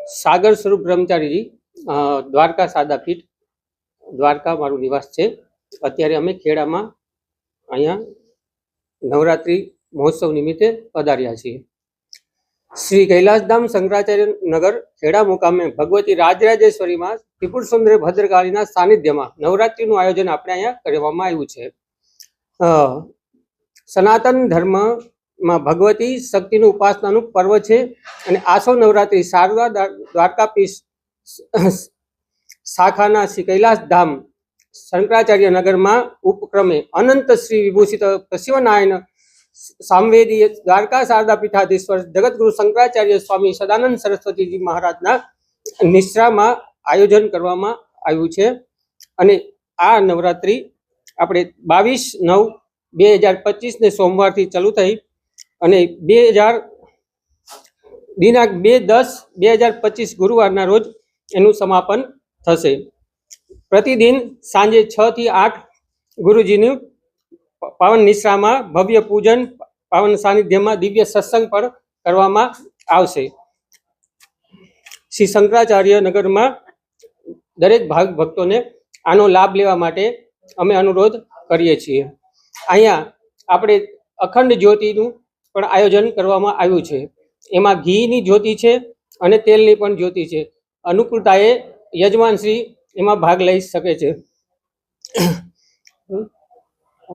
सागर स्वरूप ब्रह्मचारी जी द्वारका सादापीठ द्वारका मारू निवास है। अत्यारे अमे खेड़ा में अहींया नवरात्रि महोत्सव निमित्ते पधार्या छीए। श्री कैलासधाम शंकराचार्य नगर खेड़ा मुकामे भगवती राजराजेश्वरी में त्रिपुर सुंदरी भद्रकाळीना सानिध्यमां नवरात्रिनुं आयोजन आपणे अहींया करवामां आव्युं छे। सनातन धर्म में भगवती शक्ति उपासना पर्व है। आसो नवरात्रि शारदा द्वारकापीठ शाखा श्री कैलाश धाम शंकराचार्य नगर में उपक्रमे अनंत श्री विभूषित शिवनारायण सामवेदी द्वारका शारदा पीठाधीश्वर जगतगुरु शंकराचार्य स्वामी सदानंद सरस्वती जी महाराजना निश्रा में आयोजन करवामां आव्युं छे। अने आ नवरात्रि आपणे 22/9/2025 ने सोमवार थी चालू थई અને 2000 दिनांक 2/10/2025 गुरुवार रोज एनु समापन थशे। प्रतिदिन सांजे 6 થી 8 गुरुजीनी पावन निश्रा में भव्य पूजन पावन सानिध्य में दिव्य सत्संग पर करवामां आवशे। श्री शंकराचार्य नगर में दरेक भाग भक्तों ने आनो लाभ लेवा माटे अमे अनुरोध करीए छीए। अहींया आपणे अखंड ज्योतिनुं पण आयोजन करवामां आव्युं छे। एमां घीनी ज्योति छे अने तेलनी पण ज्योति छे। अनुकूलताए यजमान श्री एमां भाग लई शके छे।